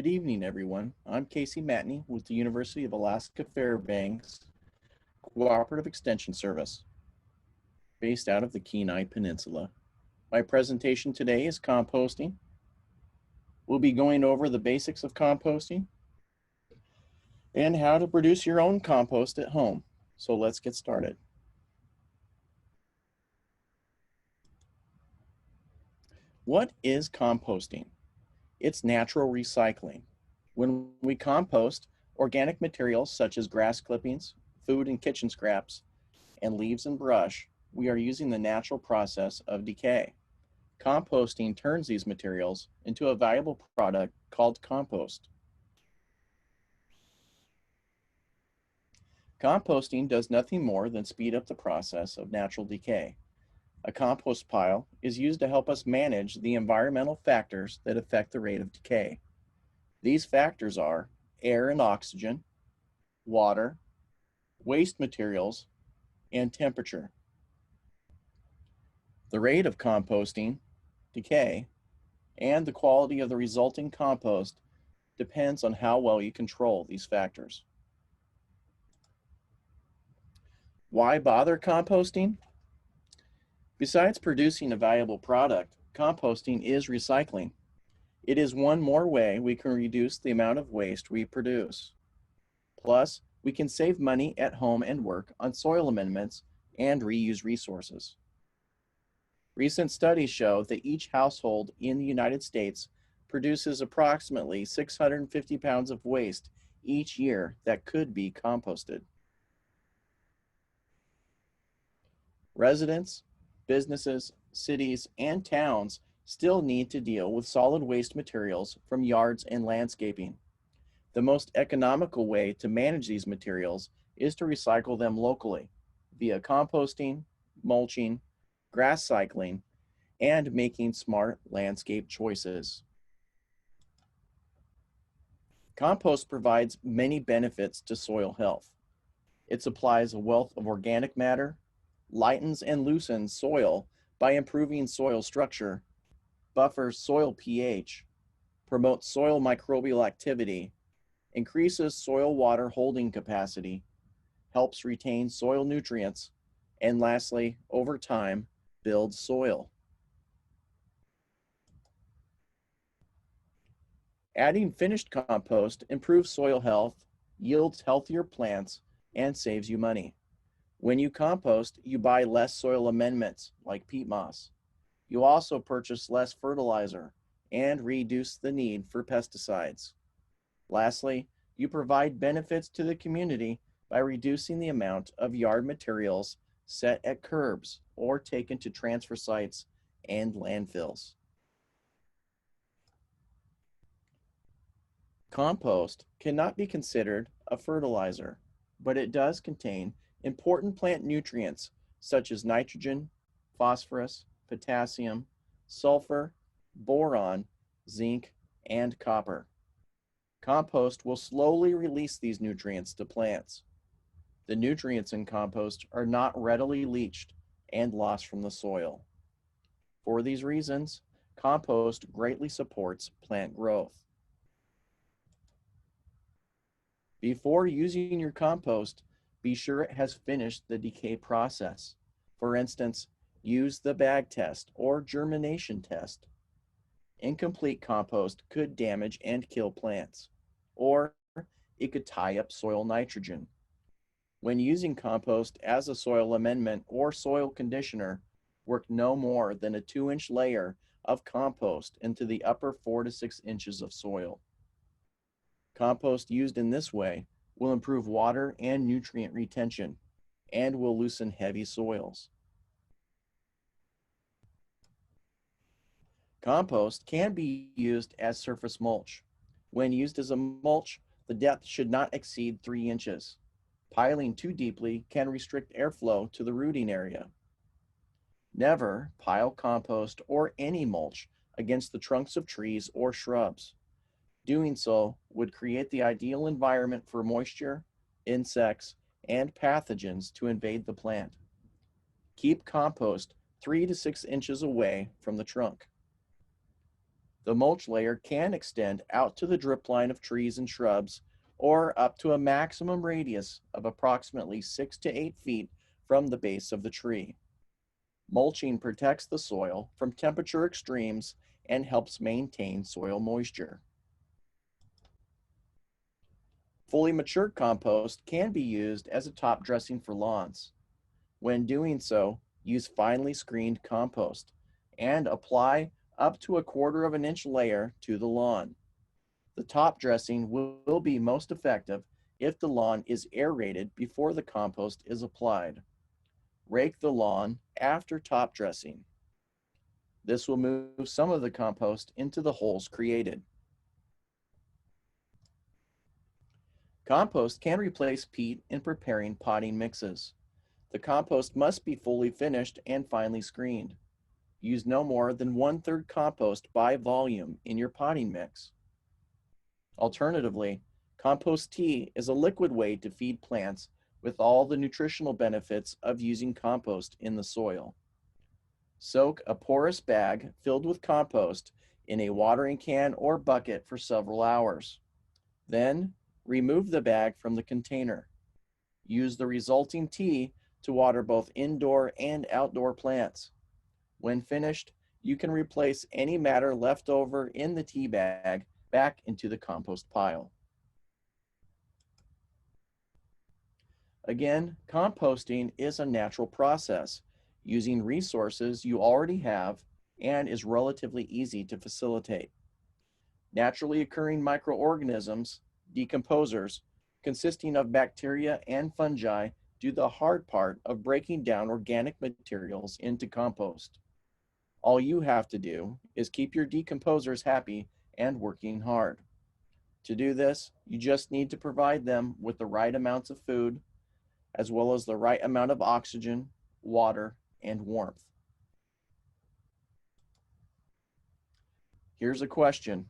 Good evening, everyone. I'm Casey Matney with the University of Alaska Fairbanks Cooperative Extension Service, based out of the Kenai Peninsula. My presentation today is composting. We'll be going over the basics of composting and how to produce your own compost at home. So let's get started. What is composting? It's natural recycling. When we compost, organic materials such as grass clippings, food and kitchen scraps, and leaves and brush, we are using the natural process of decay. Composting turns these materials into a valuable product called compost. Composting does nothing more than speed up the process of natural decay. A compost pile is used to help us manage the environmental factors that affect the rate of decay. These factors are air and oxygen, water, waste materials, and temperature. The rate of composting, decay, and the quality of the resulting compost depends on how well you control these factors. Why bother composting? Besides producing a valuable product, composting is recycling. It is one more way we can reduce the amount of waste we produce. Plus, we can save money at home and work on soil amendments and reuse resources. Recent studies show that each household in the United States produces approximately 650 pounds of waste each year that could be composted. Residents, businesses, cities, and towns still need to deal with solid waste materials from yards and landscaping. The most economical way to manage these materials is to recycle them locally via composting, mulching, grass cycling, and making smart landscape choices. Compost provides many benefits to soil health. It supplies a wealth of organic matter, lightens and loosens soil by improving soil structure, buffers soil pH, promotes soil microbial activity, increases soil water holding capacity, helps retain soil nutrients, and lastly, over time, builds soil. Adding finished compost improves soil health, yields healthier plants, and saves you money. When you compost, you buy less soil amendments like peat moss. You also purchase less fertilizer and reduce the need for pesticides. Lastly, you provide benefits to the community by reducing the amount of yard materials set at curbs or taken to transfer sites and landfills. Compost cannot be considered a fertilizer, but it does contain important plant nutrients such as nitrogen, phosphorus, potassium, sulfur, boron, zinc, and copper. Compost will slowly release these nutrients to plants. The nutrients in compost are not readily leached and lost from the soil. For these reasons, compost greatly supports plant growth. Before using your compost, be sure it has finished the decay process. For instance, use the bag test or germination test. Incomplete compost could damage and kill plants, or it could tie up soil nitrogen. When using compost as a soil amendment or soil conditioner, work no more than a 2-inch layer of compost into the upper 4 to 6 inches of soil. Compost used in this way will improve water and nutrient retention and will loosen heavy soils. Compost can be used as surface mulch. When used as a mulch, the depth should not exceed 3 inches. Piling too deeply can restrict airflow to the rooting area. Never pile compost or any mulch against the trunks of trees or shrubs. Doing so would create the ideal environment for moisture, insects, and pathogens to invade the plant. Keep compost 3 to 6 inches away from the trunk. The mulch layer can extend out to the drip line of trees and shrubs, or up to a maximum radius of approximately 6 to 8 feet from the base of the tree. Mulching protects the soil from temperature extremes and helps maintain soil moisture. Fully matured compost can be used as a top dressing for lawns. When doing so, use finely screened compost and apply up to a 1/4 of an inch layer to the lawn. The top dressing will be most effective if the lawn is aerated before the compost is applied. Rake the lawn after top dressing. This will move some of the compost into the holes created. Compost can replace peat in preparing potting mixes. The compost must be fully finished and finely screened. Use no more than 1/3 compost by volume in your potting mix. Alternatively, compost tea is a liquid way to feed plants with all the nutritional benefits of using compost in the soil. Soak a porous bag filled with compost in a watering can or bucket for several hours. Then, remove the bag from the container. Use the resulting tea to water both indoor and outdoor plants. When finished, you can replace any matter left over in the tea bag back into the compost pile. Again, composting is a natural process using resources you already have and is relatively easy to facilitate. Naturally occurring microorganisms, decomposers, consisting of bacteria and fungi, do the hard part of breaking down organic materials into compost. All you have to do is keep your decomposers happy and working hard. To do this, you just need to provide them with the right amounts of food, as well as the right amount of oxygen, water, and warmth. Here's a question.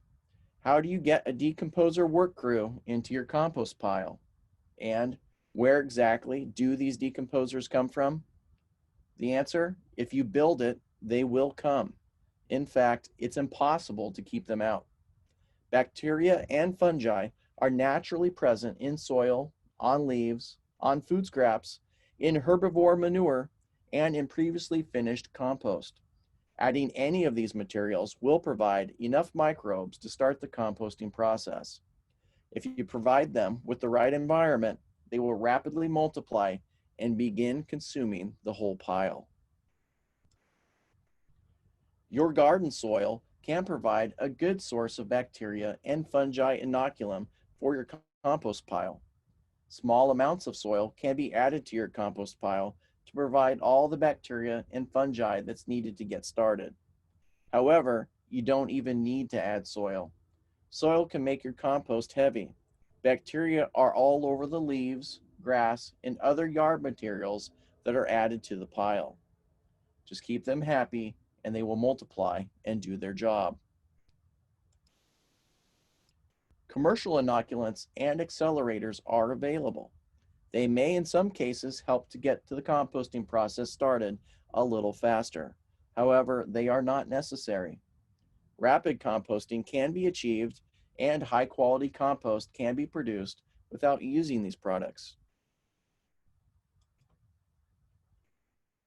How do you get a decomposer work crew into your compost pile? And where exactly do these decomposers come from? The answer, if you build it, they will come. In fact, it's impossible to keep them out. Bacteria and fungi are naturally present in soil, on leaves, on food scraps, in herbivore manure, and in previously finished compost. Adding any of these materials will provide enough microbes to start the composting process. If you provide them with the right environment, they will rapidly multiply and begin consuming the whole pile. Your garden soil can provide a good source of bacteria and fungi inoculum for your compost pile. Small amounts of soil can be added to your compost pile to provide all the bacteria and fungi that's needed to get started. However, you don't even need to add soil. Soil can make your compost heavy. Bacteria are all over the leaves, grass, and other yard materials that are added to the pile. Just keep them happy and they will multiply and do their job. Commercial inoculants and accelerators are available. They may in some cases help to get to the composting process started a little faster. However, they are not necessary. Rapid composting can be achieved and high quality compost can be produced without using these products.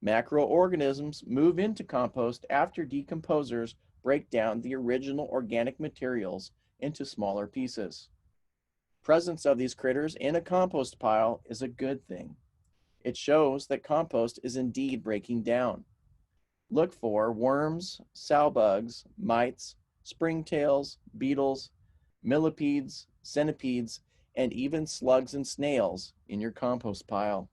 Macroorganisms move into compost after decomposers break down the original organic materials into smaller pieces. Presence of these critters in a compost pile is a good thing. It shows that compost is indeed breaking down. Look for worms, sow bugs, mites, springtails, beetles, millipedes, centipedes, and even slugs and snails in your compost pile.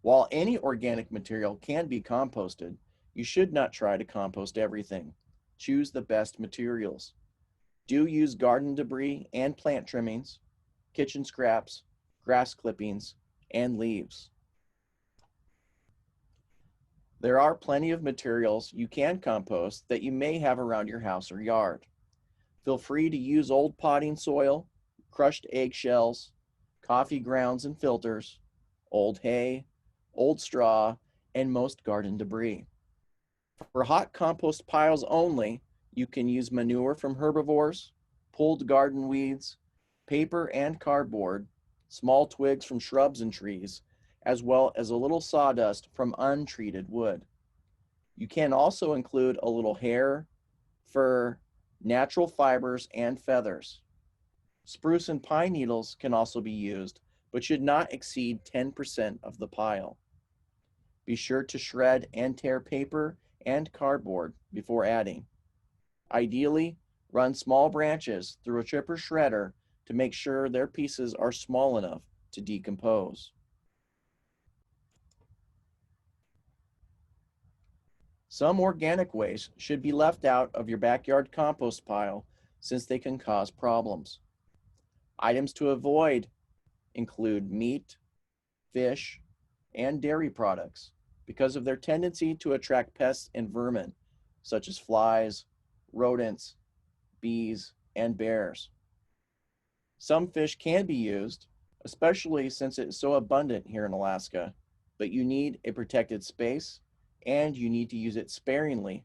While any organic material can be composted, you should not try to compost everything. Choose the best materials. Do use garden debris and plant trimmings, kitchen scraps, grass clippings, and leaves. There are plenty of materials you can compost that you may have around your house or yard. Feel free to use old potting soil, crushed eggshells, coffee grounds and filters, old hay, old straw, and most garden debris. For hot compost piles only, you can use manure from herbivores, pulled garden weeds, paper and cardboard, small twigs from shrubs and trees, as well as a little sawdust from untreated wood. You can also include a little hair, fur, natural fibers, and feathers. Spruce and pine needles can also be used, but should not exceed 10% of the pile. Be sure to shred and tear paper and cardboard before adding. Ideally, run small branches through a chipper shredder to make sure their pieces are small enough to decompose. Some organic waste should be left out of your backyard compost pile since they can cause problems. Items to avoid include meat, fish, and dairy products because of their tendency to attract pests and vermin, such as flies, rodents, bees, and bears. Some fish can be used, especially since it is so abundant here in Alaska, but you need a protected space and you need to use it sparingly.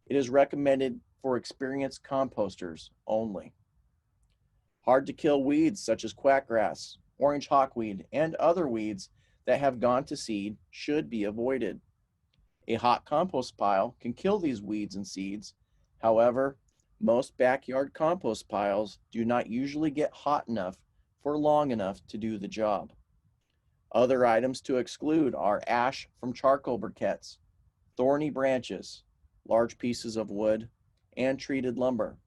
It is recommended for experienced composters only. Hard to kill weeds such as quackgrass, orange hawkweed, and other weeds that have gone to seed should be avoided. A hot compost pile can kill these weeds and seeds. However, most backyard compost piles do not usually get hot enough for long enough to do the job. Other items to exclude are ash from charcoal briquettes, thorny branches, large pieces of wood, and treated lumber.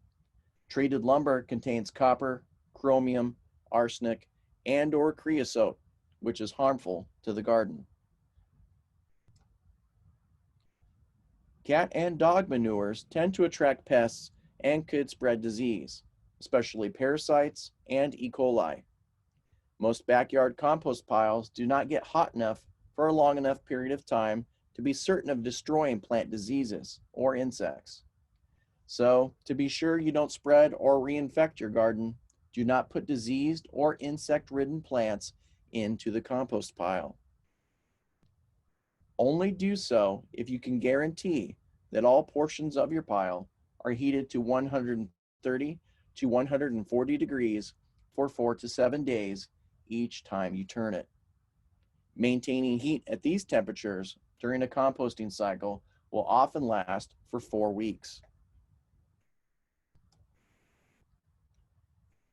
Treated lumber contains copper, chromium, arsenic, and/or creosote, which is harmful to the garden. Cat and dog manures tend to attract pests and could spread disease, especially parasites and E. coli. Most backyard compost piles do not get hot enough for a long enough period of time to be certain of destroying plant diseases or insects. So, to be sure you don't spread or reinfect your garden, do not put diseased or insect-ridden plants into the compost pile. Only do so if you can guarantee that all portions of your pile are heated to 130 to 140 degrees for 4 to 7 days each time you turn it. Maintaining heat at these temperatures during a composting cycle will often last for 4 weeks.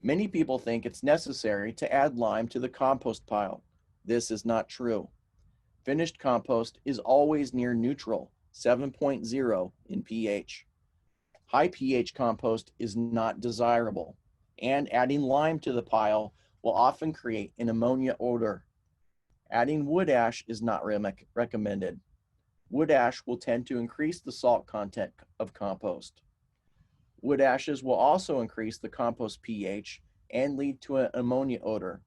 Many people think it's necessary to add lime to the compost pile. This is not true. Finished compost is always near neutral, 7.0 in pH. High pH compost is not desirable, and adding lime to the pile will often create an ammonia odor. Adding wood ash is not recommended. Wood ash will tend to increase the salt content of compost. Wood ashes will also increase the compost pH and lead to an ammonia odor.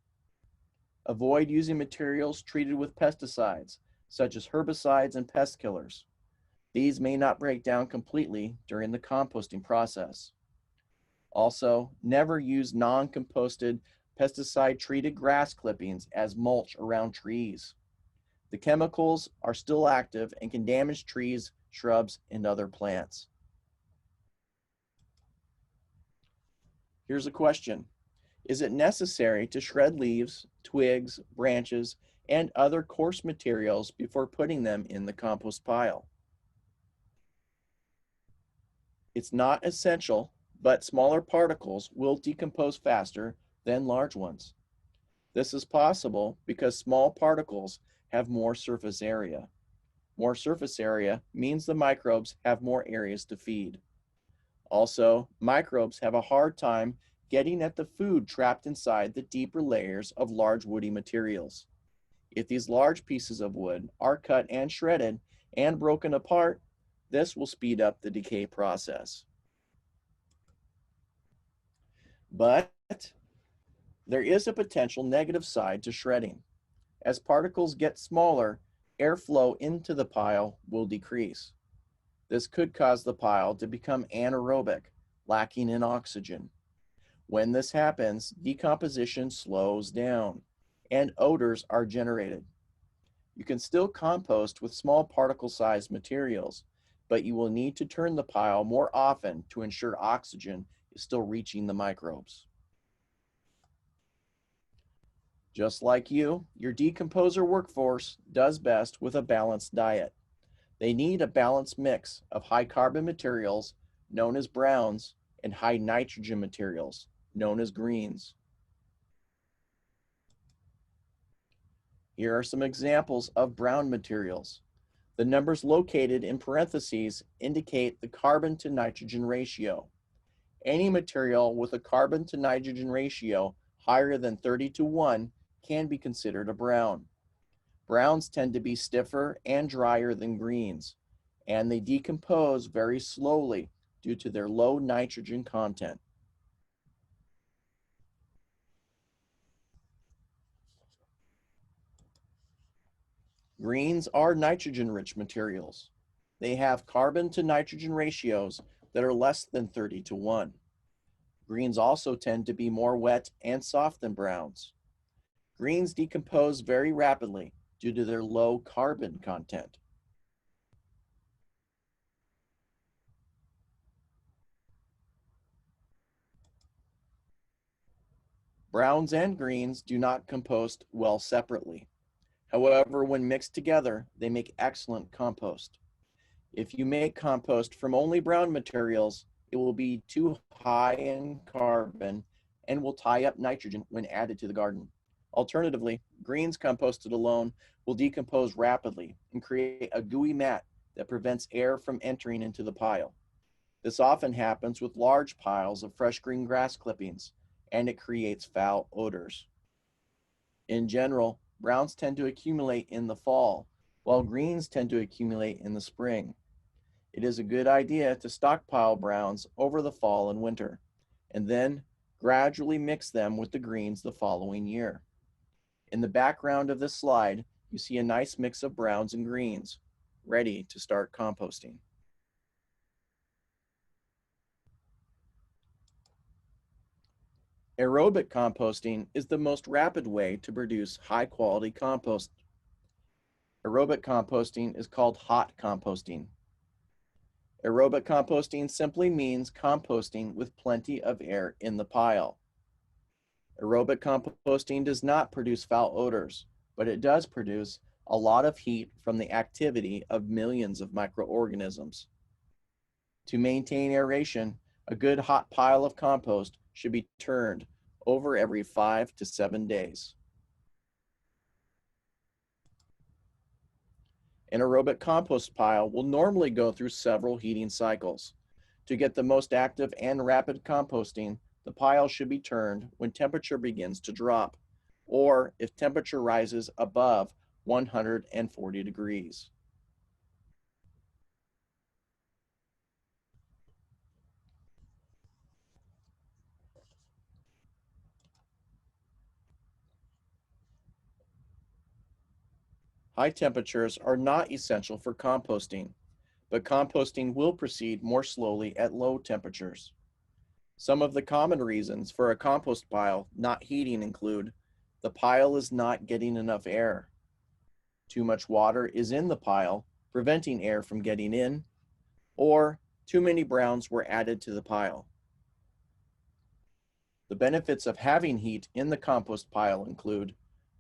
Avoid using materials treated with pesticides, such as herbicides and pest killers. These may not break down completely during the composting process. Also, never use non-composted pesticide-treated grass clippings as mulch around trees. The chemicals are still active and can damage trees, shrubs, and other plants. Here's a question. Is it necessary to shred leaves, twigs, branches, and other coarse materials before putting them in the compost pile? It's not essential, but smaller particles will decompose faster than large ones. This is possible because small particles have more surface area. More surface area means the microbes have more areas to feed. Also, microbes have a hard time getting at the food trapped inside the deeper layers of large woody materials. If these large pieces of wood are cut and shredded and broken apart, this will speed up the decay process. But there is a potential negative side to shredding. As particles get smaller, airflow into the pile will decrease. This could cause the pile to become anaerobic, lacking in oxygen. When this happens, decomposition slows down and odors are generated. You can still compost with small particle-sized materials, but you will need to turn the pile more often to ensure oxygen is still reaching the microbes. Just like you, your decomposer workforce does best with a balanced diet. They need a balanced mix of high carbon materials, known as browns, and high nitrogen materials, known as greens. Here are some examples of brown materials. The numbers located in parentheses indicate the carbon to nitrogen ratio. Any material with a carbon to nitrogen ratio higher than 30:1 can be considered a brown. Browns tend to be stiffer and drier than greens, and they decompose very slowly due to their low nitrogen content. Greens are nitrogen-rich materials. They have carbon to nitrogen ratios that are less than 30:1. Greens also tend to be more wet and soft than browns. Greens decompose very rapidly due to their low carbon content. Browns and greens do not compost well separately. However, when mixed together, they make excellent compost. If you make compost from only brown materials, it will be too high in carbon and will tie up nitrogen when added to the garden. Alternatively, greens composted alone will decompose rapidly and create a gooey mat that prevents air from entering into the pile. This often happens with large piles of fresh green grass clippings, and it creates foul odors. In general, browns tend to accumulate in the fall, while greens tend to accumulate in the spring. It is a good idea to stockpile browns over the fall and winter, and then gradually mix them with the greens the following year. In the background of this slide, you see a nice mix of browns and greens, ready to start composting. Aerobic composting is the most rapid way to produce high-quality compost. Aerobic composting is called hot composting. Aerobic composting simply means composting with plenty of air in the pile. Aerobic composting does not produce foul odors, but it does produce a lot of heat from the activity of millions of microorganisms. To maintain aeration, a good hot pile of compost should be turned over every 5 to 7 days. An aerobic compost pile will normally go through several heating cycles. To get the most active and rapid composting, the pile should be turned when temperature begins to drop, or if temperature rises above 140 degrees. High temperatures are not essential for composting, but composting will proceed more slowly at low temperatures. Some of the common reasons for a compost pile not heating include the pile is not getting enough air, too much water is in the pile, preventing air from getting in, or too many browns were added to the pile. The benefits of having heat in the compost pile include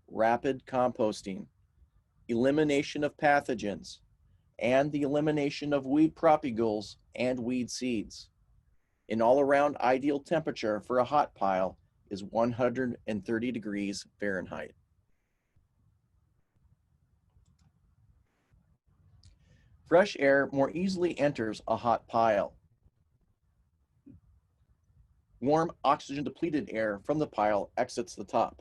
rapid composting, elimination of pathogens, and the elimination of weed propagules and weed seeds. An all-around ideal temperature for a hot pile is 130 degrees Fahrenheit. Fresh air more easily enters a hot pile. Warm, oxygen-depleted air from the pile exits the top.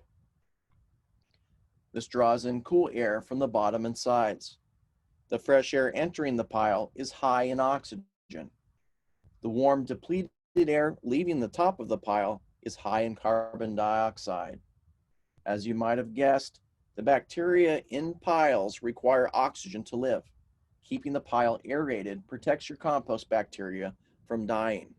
This draws in cool air from the bottom and sides. The fresh air entering the pile is high in oxygen. The warm, depleted air leaving the top of the pile is high in carbon dioxide. As you might have guessed, the bacteria in piles require oxygen to live. Keeping the pile aerated protects your compost bacteria from dying.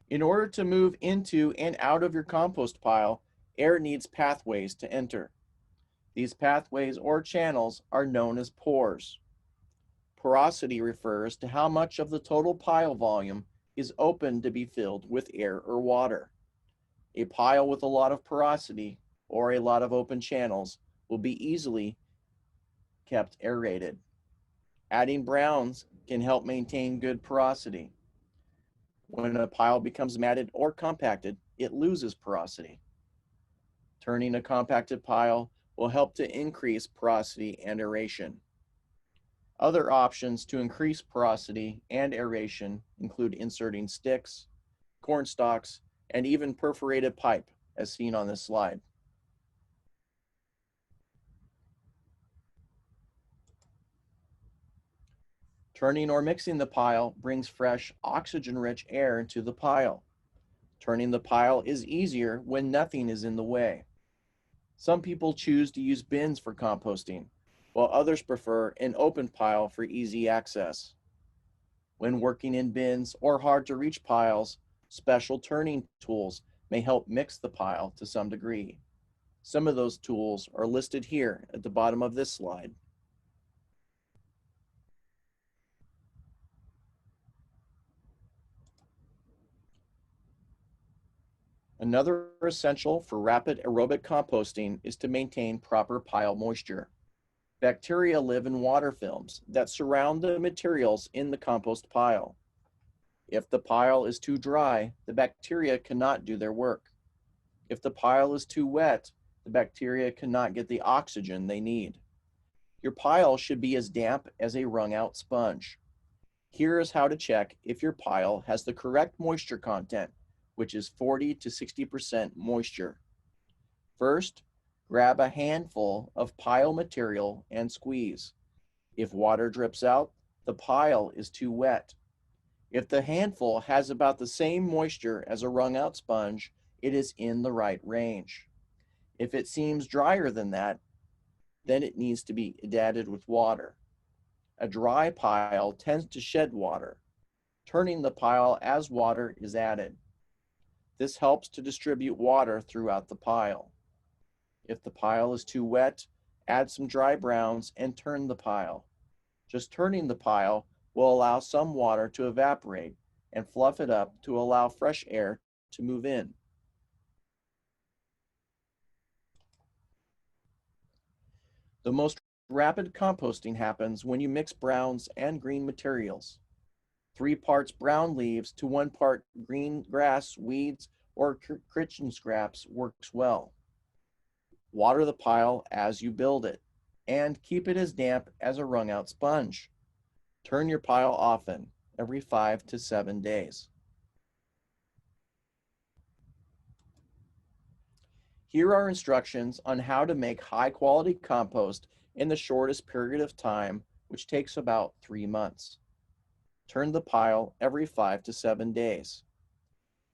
In order to move into and out of your compost pile, air needs pathways to enter. These pathways or channels are known as pores. Porosity refers to how much of the total pile volume is open to be filled with air or water. A pile with a lot of porosity or a lot of open channels will be easily kept aerated. Adding browns can help maintain good porosity. When a pile becomes matted or compacted, it loses porosity. Turning a compacted pile will help to increase porosity and aeration. Other options to increase porosity and aeration include inserting sticks, corn stalks, and even perforated pipe, as seen on this slide. Turning or mixing the pile brings fresh, oxygen-rich air into the pile. Turning the pile is easier when nothing is in the way. Some people choose to use bins for composting, while others prefer an open pile for easy access. When working in bins or hard-to-reach piles, special turning tools may help mix the pile to some degree. Some of those tools are listed here at the bottom of this slide. Another essential for rapid aerobic composting is to maintain proper pile moisture. Bacteria live in water films that surround the materials in the compost pile. If the pile is too dry, the bacteria cannot do their work. If the pile is too wet, the bacteria cannot get the oxygen they need. Your pile should be as damp as a wrung-out sponge. Here is how to check if your pile has the correct moisture content, which is 40 to 60% moisture. First, grab a handful of pile material and squeeze. If water drips out, the pile is too wet. If the handful has about the same moisture as a wrung-out sponge, it is in the right range. If it seems drier than that, then it needs to be added with water. A dry pile tends to shed water, turning the pile as water is added. This helps to distribute water throughout the pile. If the pile is too wet, add some dry browns and turn the pile. Just turning the pile will allow some water to evaporate and fluff it up to allow fresh air to move in. The most rapid composting happens when you mix browns and green materials. 3 parts brown leaves to 1 part green grass, weeds, or kitchen scraps works well. Water the pile as you build it, and keep it as damp as a wrung-out sponge. Turn your pile often, every 5 to 7 days. Here are instructions on how to make high-quality compost in the shortest period of time, which takes about 3 months. Turn the pile every 5 to 7 days.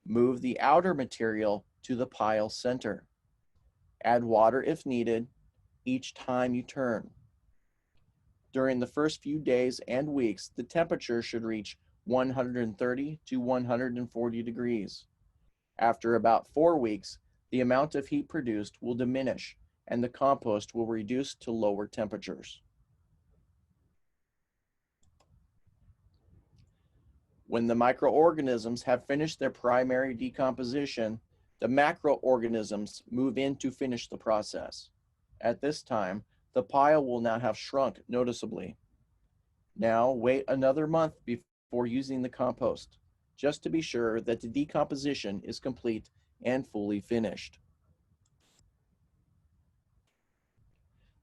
Move the outer material to the pile center. Add water if needed each time you turn. During the first few days and weeks, the temperature should reach 130 to 140 degrees. After about 4 weeks, the amount of heat produced will diminish and the compost will reduce to lower temperatures. When the microorganisms have finished their primary decomposition, the macroorganisms move in to finish the process. At this time, the pile will now have shrunk noticeably. Now wait another month before using the compost, just to be sure that the decomposition is complete and fully finished.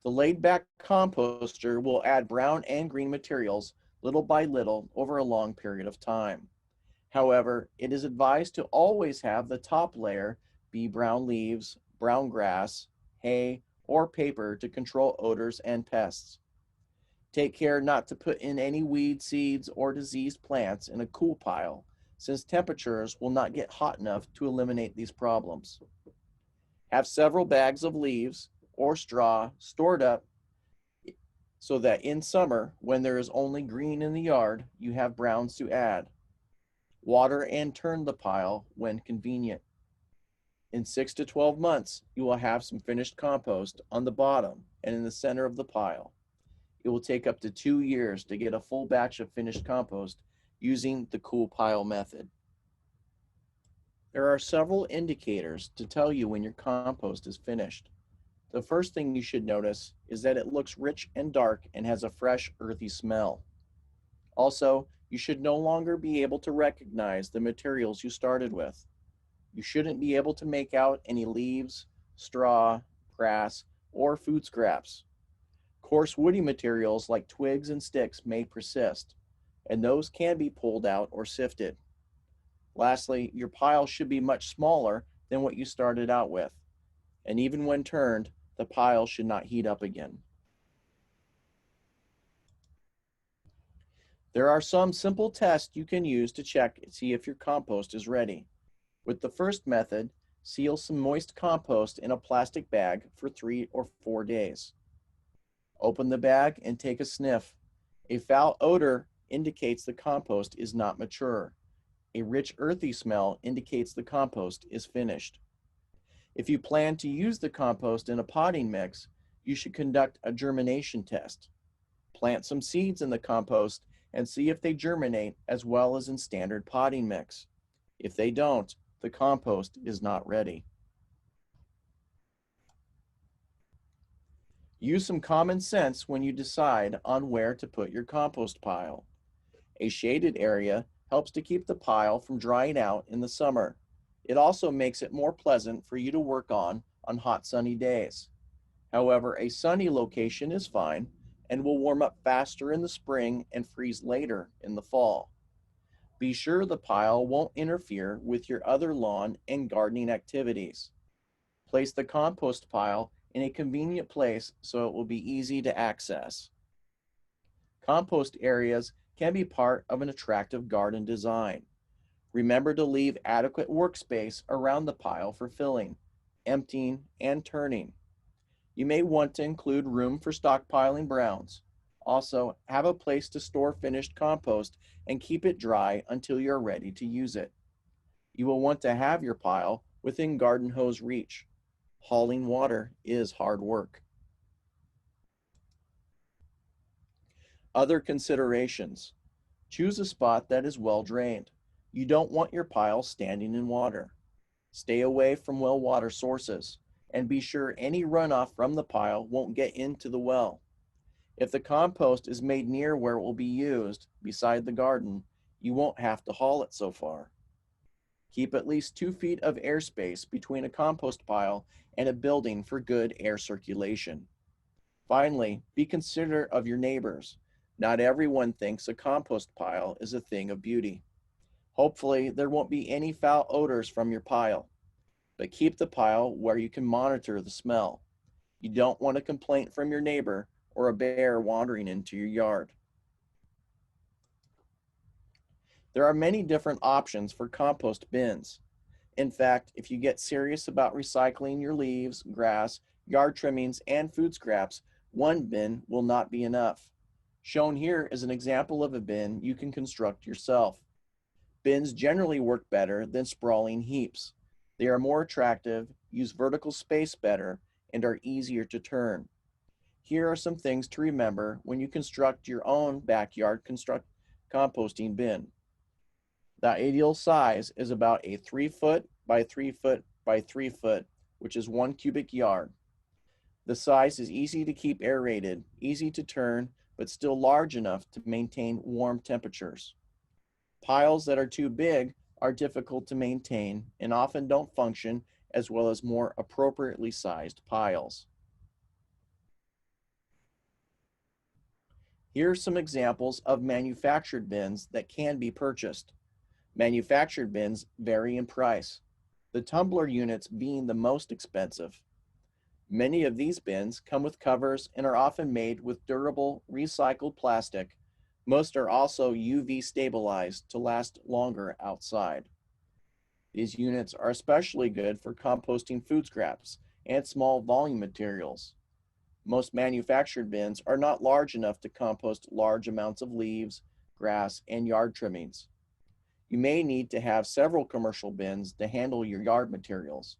The laid-back composter will add brown and green materials little by little over a long period of time. However, it is advised to always have the top layer be brown leaves, brown grass, hay, or paper to control odors and pests. Take care not to put in any weed seeds or diseased plants in a cool pile, since temperatures will not get hot enough to eliminate these problems. Have several bags of leaves or straw stored up so that in summer, when there is only green in the yard, you have browns to add. Water and turn the pile when convenient. In 6 to 12 months, you will have some finished compost on the bottom and in the center of the pile. It will take up to 2 years to get a full batch of finished compost using the cool pile method. There are several indicators to tell you when your compost is finished. The first thing you should notice is that it looks rich and dark and has a fresh, earthy smell. Also, you should no longer be able to recognize the materials you started with. You shouldn't be able to make out any leaves, straw, grass, or food scraps. Coarse woody materials like twigs and sticks may persist, and those can be pulled out or sifted. Lastly, your pile should be much smaller than what you started out with, and even when turned, the pile should not heat up again. There are some simple tests you can use to check and see if your compost is ready. With the first method, seal some moist compost in a plastic bag for 3 or 4 days. Open the bag and take a sniff. A foul odor indicates the compost is not mature. A rich earthy smell indicates the compost is finished. If you plan to use the compost in a potting mix, you should conduct a germination test. Plant some seeds in the compost and see if they germinate as well as in standard potting mix. If they don't, the compost is not ready. Use some common sense when you decide on where to put your compost pile. A shaded area helps to keep the pile from drying out in the summer. It also makes it more pleasant for you to work on hot sunny days. However, a sunny location is fine and will warm up faster in the spring and freeze later in the fall. Be sure the pile won't interfere with your other lawn and gardening activities. Place the compost pile in a convenient place so it will be easy to access. Compost areas can be part of an attractive garden design. Remember to leave adequate workspace around the pile for filling, emptying, and turning. You may want to include room for stockpiling browns. Also, have a place to store finished compost and keep it dry until you're ready to use it. You will want to have your pile within garden hose reach. Hauling water is hard work. Other considerations. Choose a spot that is well drained. You don't want your pile standing in water. Stay away from well water sources, and be sure any runoff from the pile won't get into the well. If the compost is made near where it will be used, beside the garden, you won't have to haul it so far. Keep at least 2 feet of airspace between a compost pile and a building for good air circulation. Finally, be considerate of your neighbors. Not everyone thinks a compost pile is a thing of beauty. Hopefully, there won't be any foul odors from your pile, but keep the pile where you can monitor the smell. You don't want a complaint from your neighbor or a bear wandering into your yard. There are many different options for compost bins. In fact, if you get serious about recycling your leaves, grass, yard trimmings, and food scraps, one bin will not be enough. Shown here is an example of a bin you can construct yourself. Bins generally work better than sprawling heaps. They are more attractive, use vertical space better, and are easier to turn. Here are some things to remember when you construct your own backyard composting bin. The ideal size is about a 3 foot by 3 foot by 3 foot, which is 1 cubic yard. The size is easy to keep aerated, easy to turn, but still large enough to maintain warm temperatures. Piles that are too big are difficult to maintain and often don't function as well as more appropriately sized piles. Here are some examples of manufactured bins that can be purchased. Manufactured bins vary in price, the tumbler units being the most expensive. Many of these bins come with covers and are often made with durable, recycled plastic. Most are also UV stabilized to last longer outside. These units are especially good for composting food scraps and small volume materials. Most manufactured bins are not large enough to compost large amounts of leaves, grass, and yard trimmings. You may need to have several commercial bins to handle your yard materials.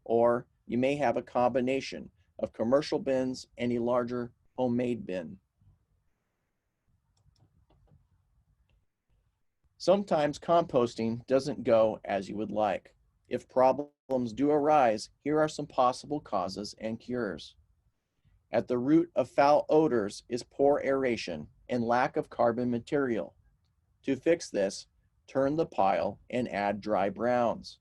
or you may have a combination of commercial bins and a larger homemade bin. Sometimes composting doesn't go as you would like. If problems do arise, here are some possible causes and cures. At the root of foul odors is poor aeration and lack of carbon material. To fix this, turn the pile and add dry browns.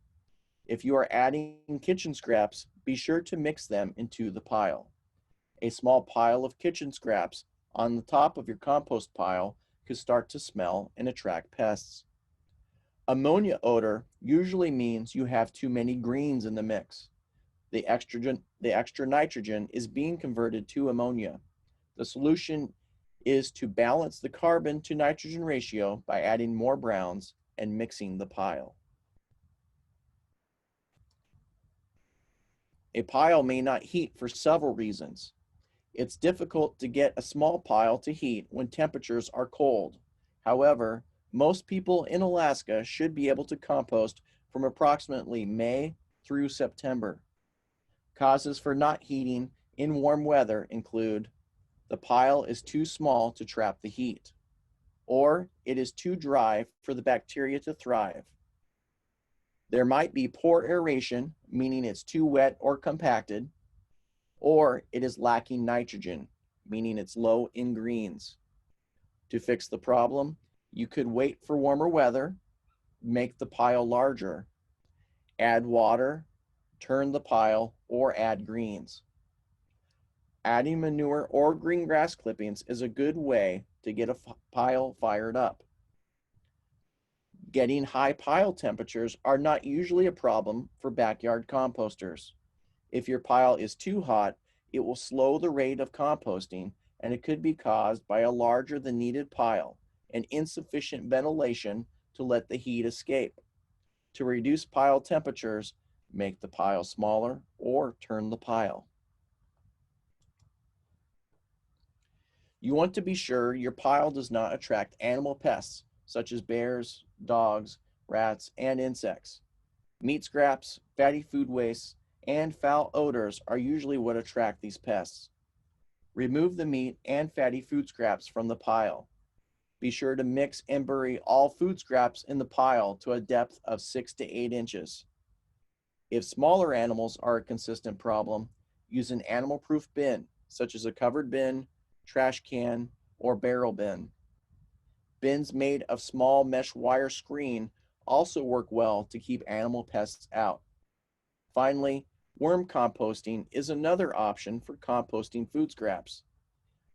If you are adding kitchen scraps, be sure to mix them into the pile. A small pile of kitchen scraps on the top of your compost pile could start to smell and attract pests. Ammonia odor usually means you have too many greens in the mix. The extra nitrogen is being converted to ammonia. The solution is to balance the carbon to nitrogen ratio by adding more browns and mixing the pile. A pile may not heat for several reasons. It's difficult to get a small pile to heat when temperatures are cold. However, most people in Alaska should be able to compost from approximately May through September. Causes for not heating in warm weather include the pile is too small to trap the heat, or it is too dry for the bacteria to thrive. There might be poor aeration, meaning it's too wet or compacted, or it is lacking nitrogen, meaning it's low in greens. To fix the problem, you could wait for warmer weather, make the pile larger, add water, turn the pile, or add greens. Adding manure or green grass clippings is a good way to get a pile fired up. Getting high pile temperatures are not usually a problem for backyard composters. If your pile is too hot, it will slow the rate of composting, and it could be caused by a larger than needed pile and insufficient ventilation to let the heat escape. To reduce pile temperatures, make the pile smaller or turn the pile. You want to be sure your pile does not attract animal pests such as bears, dogs, rats, and insects. Meat scraps, fatty food wastes, and foul odors are usually what attract these pests. Remove the meat and fatty food scraps from the pile. Be sure to mix and bury all food scraps in the pile to a depth of 6 to 8 inches. If smaller animals are a consistent problem, use an animal-proof bin, such as a covered bin, trash can, or barrel bin. Bins made of small mesh wire screen also work well to keep animal pests out. Finally, worm composting is another option for composting food scraps.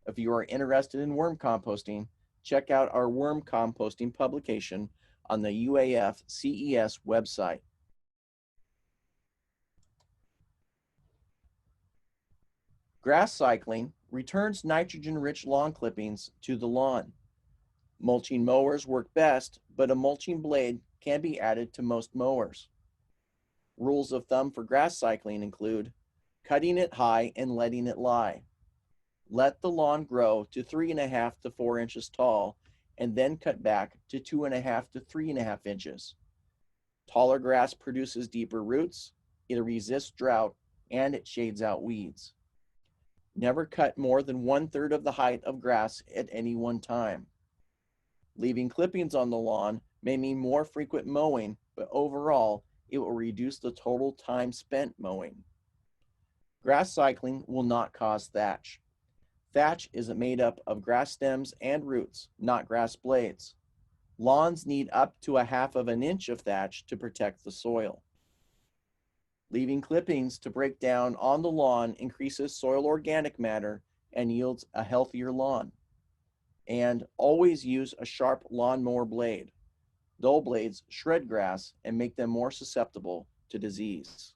If you are interested in worm composting, check out our worm composting publication on the UAF CES website. Grass cycling returns nitrogen-rich lawn clippings to the lawn. Mulching mowers work best, but a mulching blade can be added to most mowers. Rules of thumb for grass cycling include cutting it high and letting it lie. Let the lawn grow to 3.5 to 4 inches tall and then cut back to 2.5 to 3.5 inches. Taller grass produces deeper roots, it resists drought, and it shades out weeds. Never cut more than 1/3 of the height of grass at any one time. Leaving clippings on the lawn may mean more frequent mowing, but overall, it will reduce the total time spent mowing. Grass cycling will not cause thatch. Thatch is made up of grass stems and roots, not grass blades. Lawns need up to 1/2 of an inch of thatch to protect the soil. Leaving clippings to break down on the lawn increases soil organic matter and yields a healthier lawn. And always use a sharp lawnmower blade. Dull blades shred grass and make them more susceptible to disease.